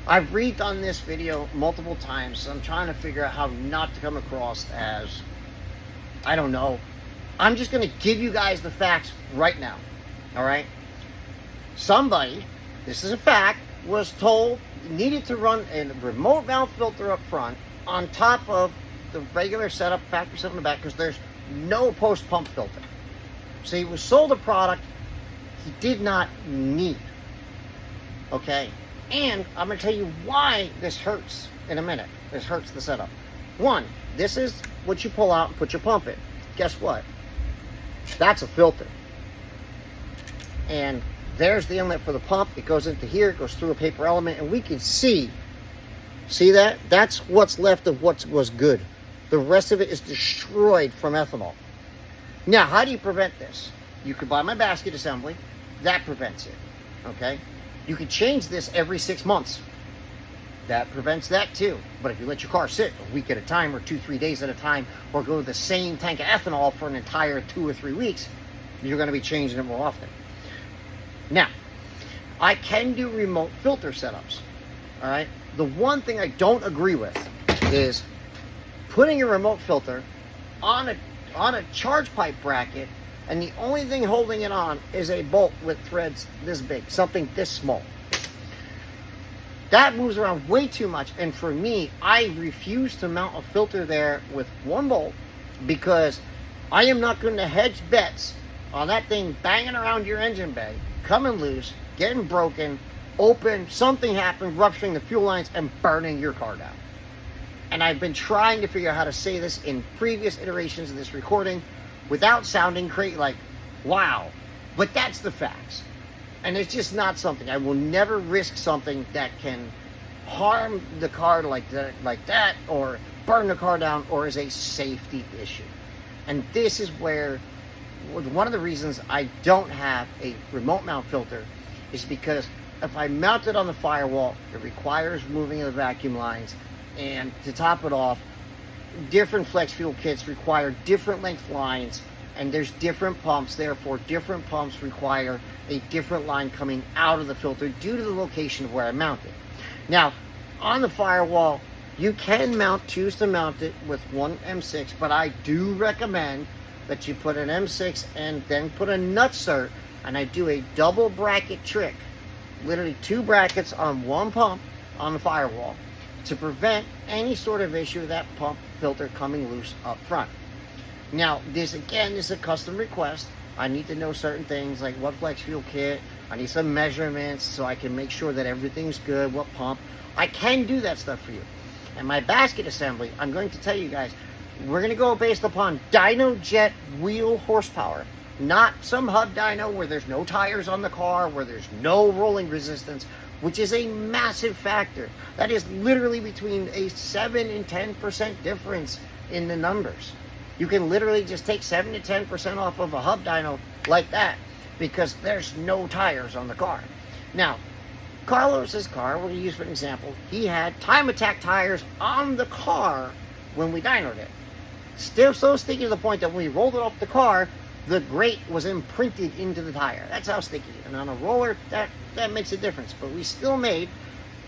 I've redone this video multiple times, so I'm trying to figure out how not to come across as, I don't know. I'm just going to give you guys the facts right now. All right? Somebody, this is a fact, was told needed to run a remote mount filter up front on top of the regular setup, factory setup in the back, because there's no post-pump filter. So he was sold a product he did not need. Okay? And I'm going to tell you why this hurts in a minute. This hurts the setup. One, this is what you pull out and put your pump in. Guess what? That's a filter. And there's the inlet for the pump. It goes into here. It goes through a paper element. And we can see that? That's what's left of what was good. The rest of it is destroyed from ethanol. Now, how do you prevent this? You could buy my basket assembly. That prevents it. Okay? You can change this every 6 months. That prevents that too. But if you let your car sit a week at a time, or 2-3 days at a time, or go to the same tank of ethanol for an entire 2 or 3 weeks, you're going to be changing it more often. Now, I can do remote filter setups. All right? The one thing I don't agree with is putting a remote filter on a charge pipe bracket, and the only thing holding it on is a bolt with threads this big, something this small. That moves around way too much, and for me, I refuse to mount a filter there with one bolt, because I am not going to hedge bets on that thing banging around your engine bay, coming loose, getting broken, open, something happened, rupturing the fuel lines, and burning your car down. And I've been trying to figure out how to say this in previous iterations of this recording without sounding crazy, like, wow. But that's the facts. And it's just not something. I will never risk something that can harm the car like that, or burn the car down, or is a safety issue. And this is where one of the reasons I don't have a remote mount filter is because if I mount it on the firewall, it requires moving of the vacuum lines. And to top it off, different flex fuel kits require different length lines, and there's different pumps. Therefore, different pumps require a different line coming out of the filter due to the location of where I mount it. Now, on the firewall, you can choose to mount it with one M6, but I do recommend that you put an M6 and then put a nutsert, and I do a double bracket trick, literally 2 brackets on one pump on the firewall, to prevent any sort of issue with that pump filter coming loose up front. Now, this again is a custom request. I need to know certain things like what flex fuel kit. I need some measurements so I can make sure that everything's good, what pump. I can do that stuff for you. And my basket assembly, I'm going to tell you guys, we're going to go based upon dyno jet wheel horsepower. Not some hub dyno where there's no tires on the car, where there's no rolling resistance, which is a massive factor. That is literally between a 7 and 10% difference in the numbers. You can literally just take 7 to 10% off of a hub dyno like that, because there's no tires on the car. Now, Carlos's car, we'll use for an example, he had time attack tires on the car when we dynoed it. Still so sticky to the point that when we rolled it off the car, the grate was imprinted into the tire. That's how sticky. And on a roller, that makes a difference. But we still made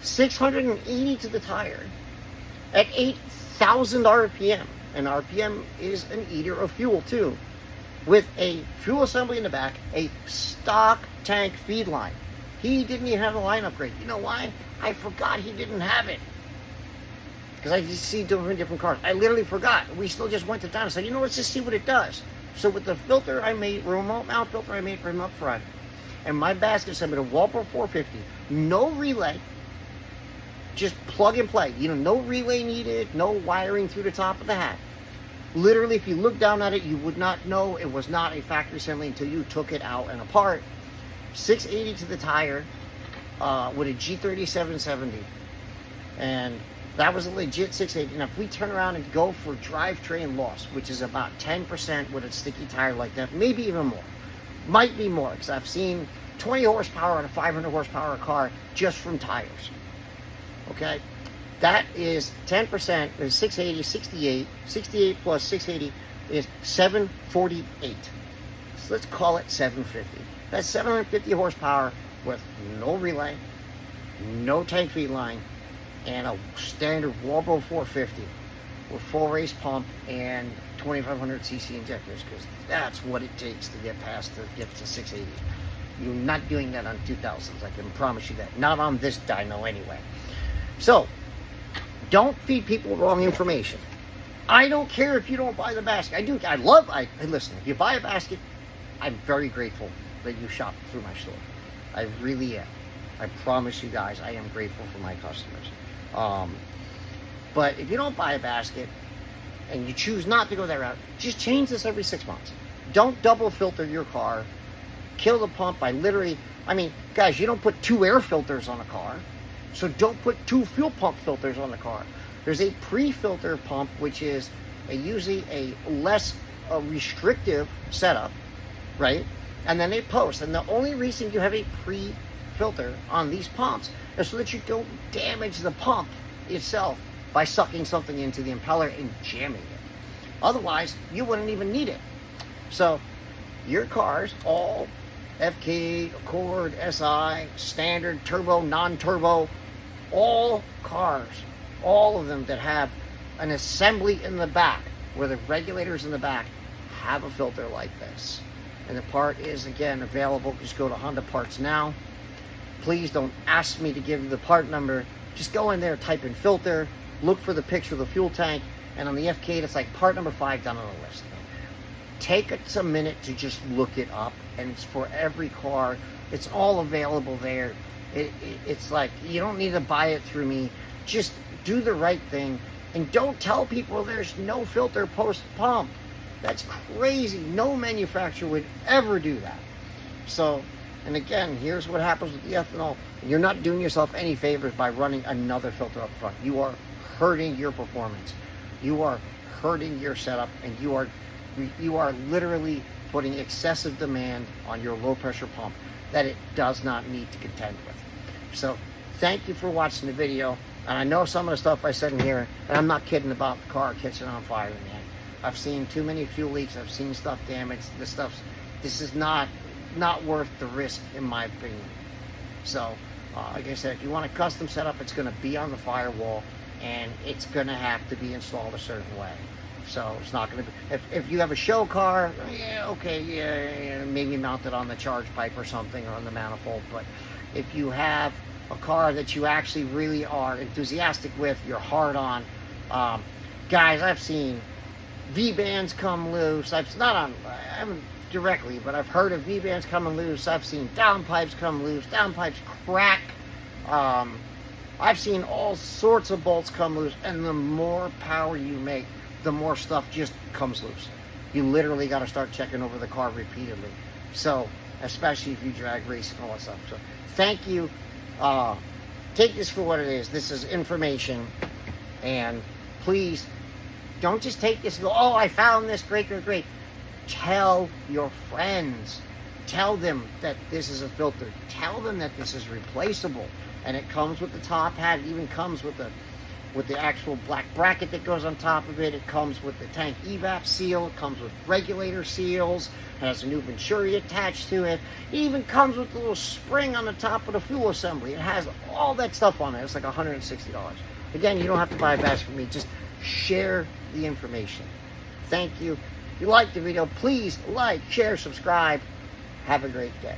680 to the tire at 8,000 RPM. And RPM is an eater of fuel too. With a fuel assembly in the back, a stock tank feed line. He didn't even have a line upgrade. You know why? I forgot he didn't have it. Because I just see different cars. I literally forgot. We still just went to town and said, you know, let's just see what it does. So with the filter I made, remote mount filter I made for him up front, and my basket assembly, a Walper 450, no relay, just plug and play. You know, no relay needed, no wiring through the top of the hat. Literally, if you look down at it, you would not know it was not a factory assembly until you took it out and apart. 680 to the tire with a G3770. And that was a legit 680. Now, if we turn around and go for drivetrain loss, which is about 10% with a sticky tire like that, maybe even more. Might be more, because I've seen 20 horsepower on a 500 horsepower car just from tires. Okay? That is 10%, is 680, 68. 68 plus 680 is 748. So let's call it 750. That's 750 horsepower with no relay, no tank feed line, and a standard Walbro 450 with full race pump and 2500 cc injectors, because that's what it takes to get to 680. You're not doing that on 2000s, I can promise you that. Not on this dyno anyway. So, don't feed people wrong information. I don't care if you don't buy the basket. Listen, if you buy a basket, I'm very grateful that you shop through my store. I really am. I promise you guys, I am grateful for my customers. But if you don't buy a basket and you choose not to go that route, just change this every 6 months. Don't double filter your car. Kill the pump by literally, I mean, guys, you don't put 2 air filters on a car, so don't put 2 fuel pump filters on the car. There's a pre-filter pump, which is usually a less restrictive setup, right? And then a post. And the only reason you have a pre-filter on these pumps is so that you don't damage the pump itself by sucking something into the impeller and jamming it. Otherwise, you wouldn't even need it. So, your cars, all Fk8, Accord, Si, standard, turbo, non-turbo, all cars, all of them that have an assembly in the back, where the regulators in the back have a filter like this. And the part is, again, available. Just go to Honda Parts now. Please don't ask me to give you the part number. Just go in there, type in filter, look for the picture of the fuel tank, and on the Fk8, it's like part number 5 down on the list. Take it a minute to just look it up, and it's for every car. It's all available there. It's like, you don't need to buy it through me. Just do the right thing, and don't tell people there's no filter post pump. That's crazy. No manufacturer would ever do that. So, and again, here's what happens with the ethanol. You're not doing yourself any favors by running another filter up front. You are hurting your performance. You are hurting your setup, and you are literally putting excessive demand on your low pressure pump that it does not need to contend with. So, thank you for watching the video. And I know some of the stuff I said in here, and I'm not kidding about the car catching on fire, man. I've seen too many fuel leaks. I've seen stuff damaged. This is not worth the risk, in my opinion. So, like I said, if you want a custom setup, it's going to be on the firewall, and it's going to have to be installed a certain way. So it's not going to be, if you have a show car, yeah, okay, yeah, maybe mount it on the charge pipe or something, or on the manifold. But if you have a car that you actually really are enthusiastic with, you're hard on, guys, I've seen V-bands come loose. I haven't directly, but I've heard of V-bands coming loose. I've seen downpipes come loose, downpipes crack. I've seen all sorts of bolts come loose, and the more power you make, the more stuff just comes loose. You literally got to start checking over the car repeatedly. So, especially if you drag racing and all that stuff. So, thank you. Take this for what it is. This is information, and please don't just take this and go, oh, I found this, great. Tell your friends. Tell them that this is a filter. Tell them that this is replaceable, and it comes with the top hat. It even comes with the actual black bracket that goes on top of it. It comes with the tank evap seal. It comes with regulator seals. It has a new Venturi attached to it. It even comes with a little spring on the top of the fuel assembly. It has all that stuff on it. It's like $160. Again, you don't have to buy a basket from me. Just share the information. Thank you. If you liked the video, please like, share, subscribe. Have a great day.